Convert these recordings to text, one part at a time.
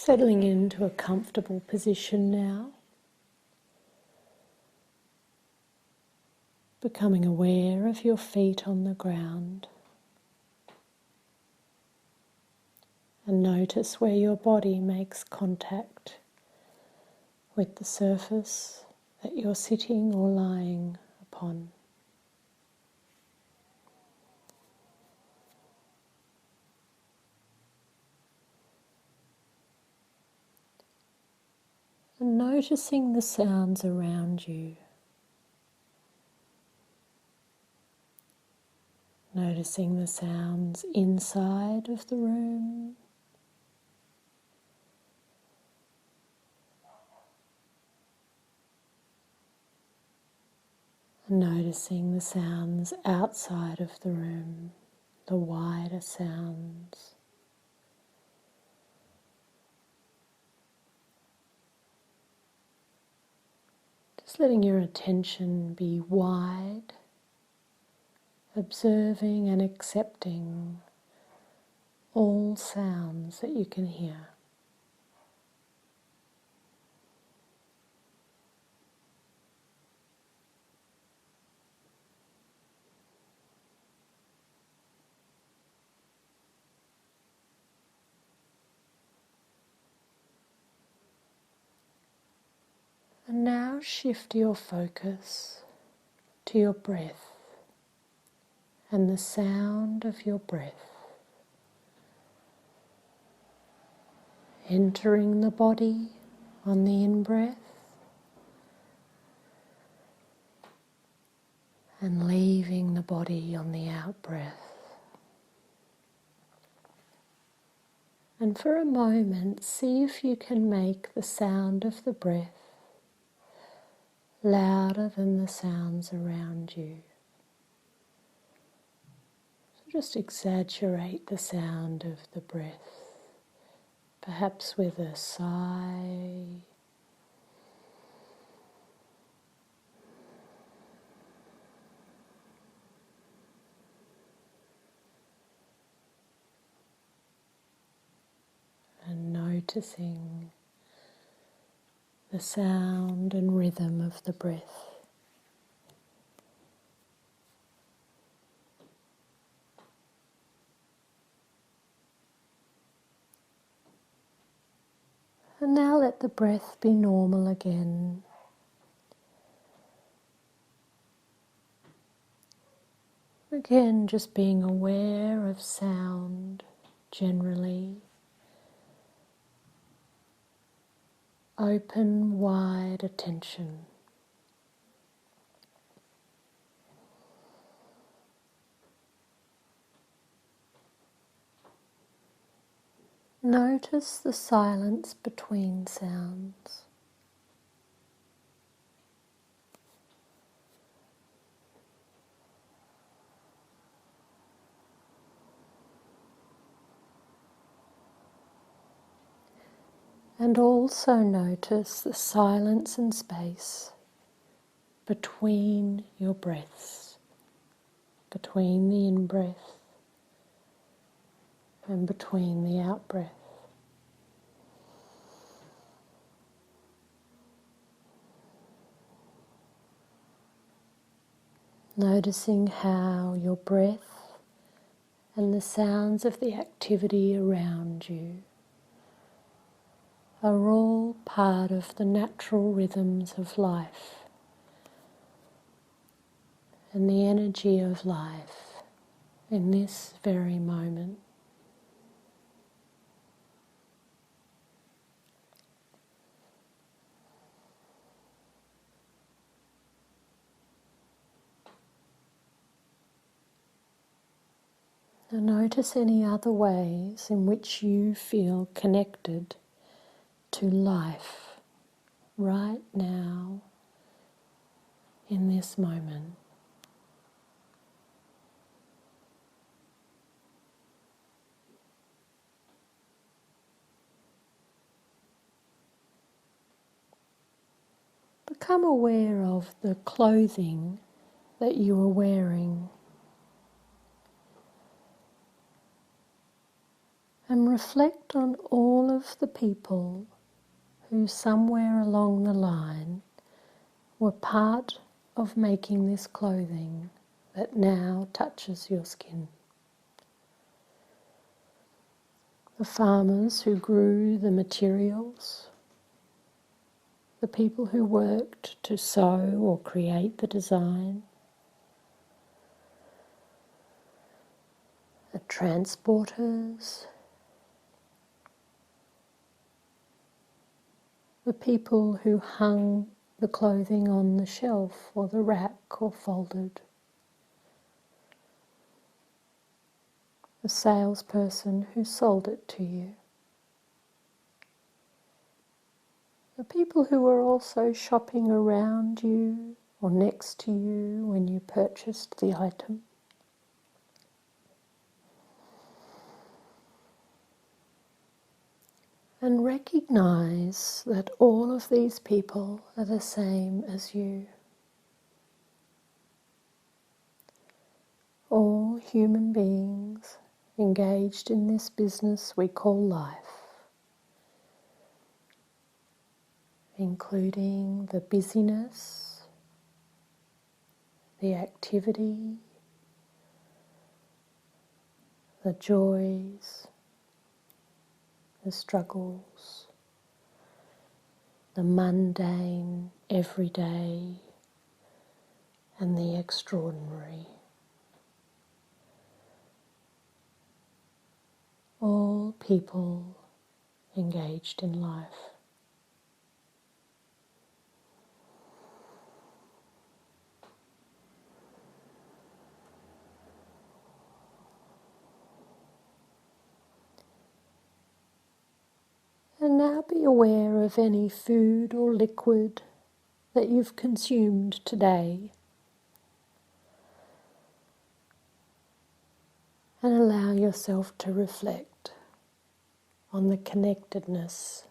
Settling into a comfortable position now, becoming aware of your feet on the ground, and notice where your body makes contact with the surface that you're sitting or lying upon. And noticing the sounds around you. Noticing the sounds inside of the room, and noticing the sounds outside of the room, the wider sounds. Just letting your attention be wide, observing and accepting all sounds that you can hear. And now shift your focus to your breath and the sound of your breath entering the body on the in-breath and leaving the body on the out-breath. And for a moment, see if you can make the sound of the breath louder than the sounds around you. So just exaggerate the sound of the breath, perhaps with a sigh, and noticing the sound and rhythm of the breath. And now let the breath be normal again. Again, just being aware of sound generally. Open, wide attention. Notice the silence between sounds. And also notice the silence and space between your breaths, between the in-breath and between the out-breath. Noticing how your breath and the sounds of the activity around you are all part of the natural rhythms of life and the energy of life in this very moment. Now notice any other ways in which you feel connected to life right now in this moment. Become aware of the clothing that you are wearing. And reflect on all of the people who somewhere along the line were part of making this clothing that now touches your skin. The farmers who grew the materials, the people who worked to sew or create the design, the transporters, the people who hung the clothing on the shelf or the rack or folded, the salesperson who sold it to you, the people who were also shopping around you or next to you when you purchased the item. And recognize that all of these people are the same as you. All human beings engaged in this business we call life, including the busyness, the activity, the joys, the struggles, the mundane, everyday, and the extraordinary. All people engaged in life. And now be aware of any food or liquid that you've consumed today, and allow yourself to reflect on the connectedness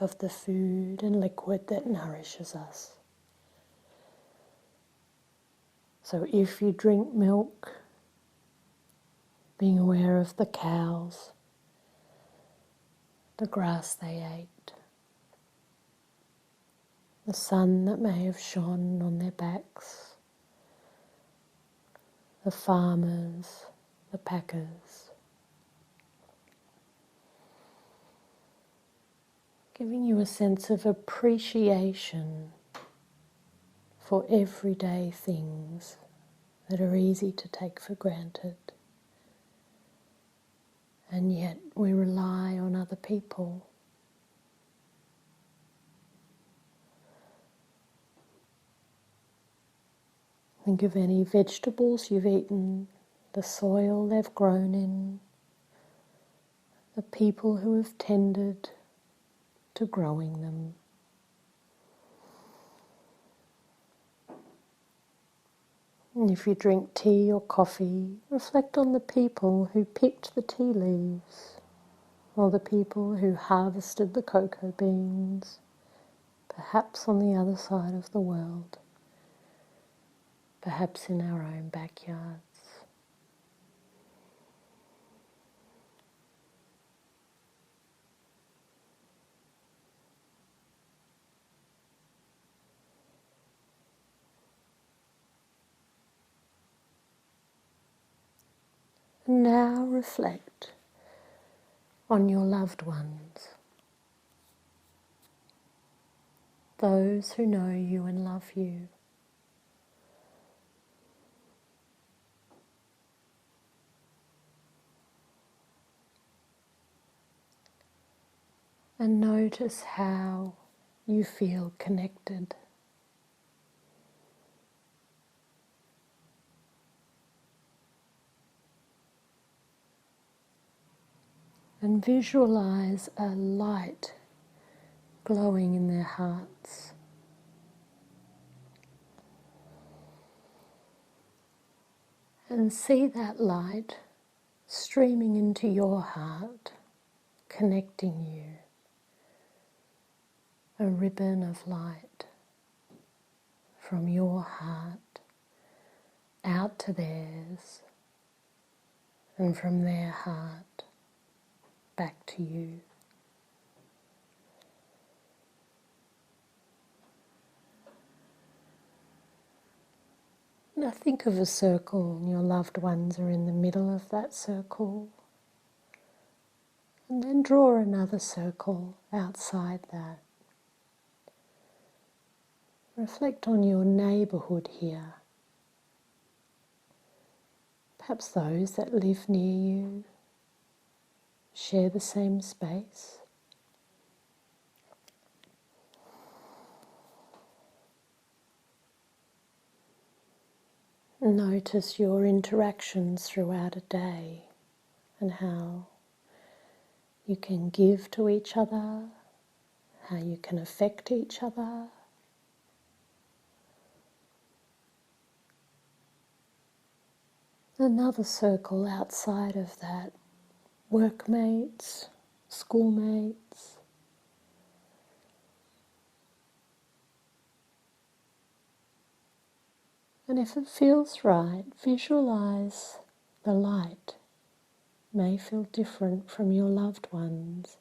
of the food and liquid that nourishes us. So if you drink milk, being aware of the cows, the grass they ate, the sun that may have shone on their backs, the farmers, the packers. Giving you a sense of appreciation for everyday things that are easy to take for granted. And yet we rely on other people. Think of any vegetables you've eaten, the soil they've grown in, the people who have tended to growing them. And if you drink tea or coffee, reflect on the people who picked the tea leaves, or the people who harvested the cocoa beans, perhaps on the other side of the world, perhaps in our own backyards. And now reflect on your loved ones, those who know you and love you. And notice how you feel connected. And visualize a light glowing in their hearts. And see that light streaming into your heart, connecting you. A ribbon of light from your heart out to theirs, and from their heart back to you. Now think of a circle and your loved ones are in the middle of that circle. And then draw another circle outside that. Reflect on your neighbourhood here. Perhaps those that live near you share the same space. Notice your interactions throughout a day and how you can give to each other, how you can affect each other. Another circle outside of that, workmates, schoolmates. And if it feels right, visualize the light. May feel different from your loved ones,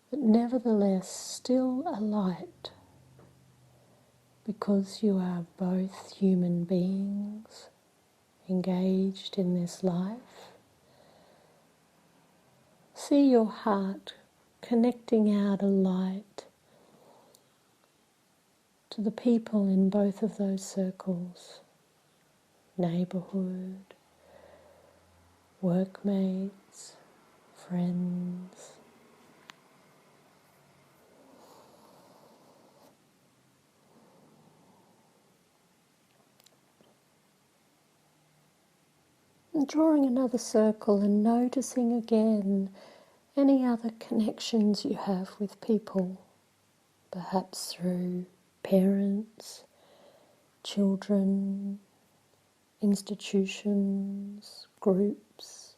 but nevertheless still a light, because you are both human beings engaged in this life. See your heart connecting out a light to the people in both of those circles, neighbourhood, workmates, friends. And drawing another circle and noticing again any other connections you have with people, perhaps through parents, children, institutions, groups.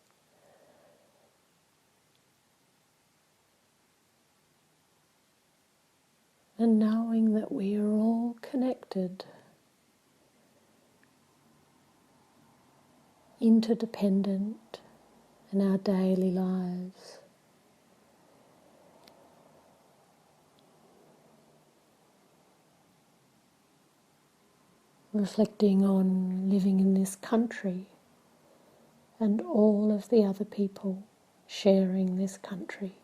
And knowing that we are all connected, interdependent in our daily lives. Reflecting on living in this country and all of the other people sharing this country,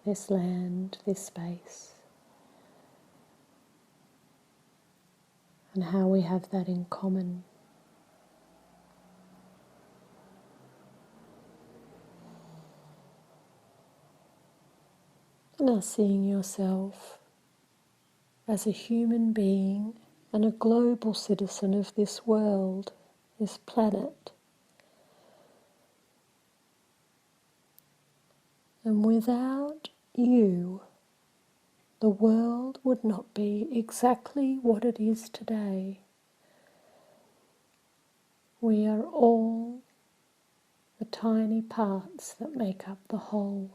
this land, this space, and how we have that in common. Now seeing yourself as a human being and a global citizen of this world, this planet. And without you, the world would not be exactly what it is today. We are all the tiny parts that make up the whole.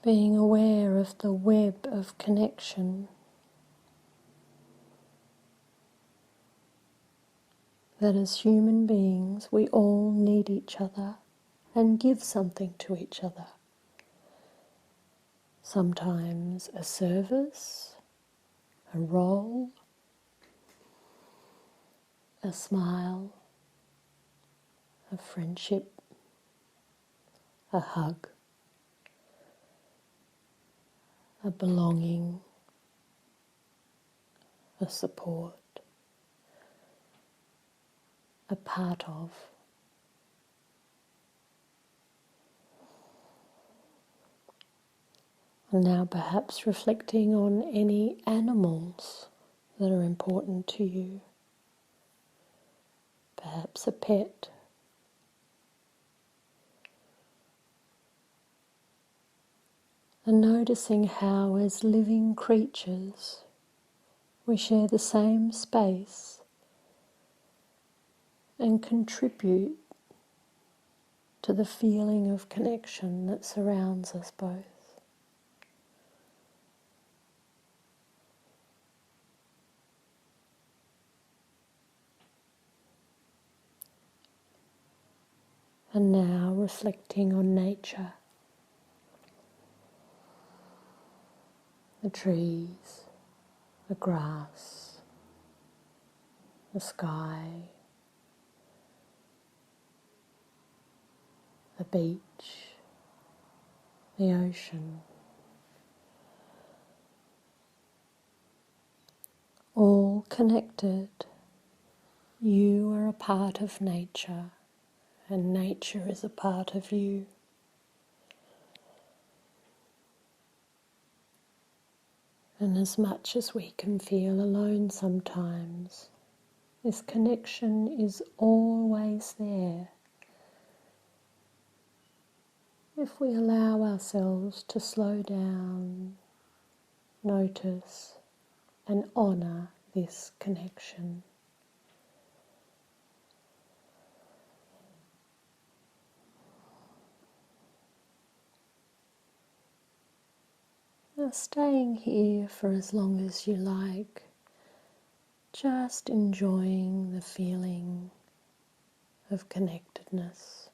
Being aware of the web of connection that as human beings we all need each other and give something to each other. Sometimes a service, a role, a smile, a friendship, a hug, a belonging, a support, a part of. And now perhaps reflecting on any animals that are important to you. Perhaps a pet. And noticing how as living creatures we share the same space and contribute to the feeling of connection that surrounds us both. And now reflecting on nature, the trees, the grass, the sky, the beach, the ocean, all connected. You are a part of nature, and nature is a part of you. And as much as we can feel alone sometimes, this connection is always there if we allow ourselves to slow down, notice, and honour this connection. Now, staying here for as long as you like, just enjoying the feeling of connectedness.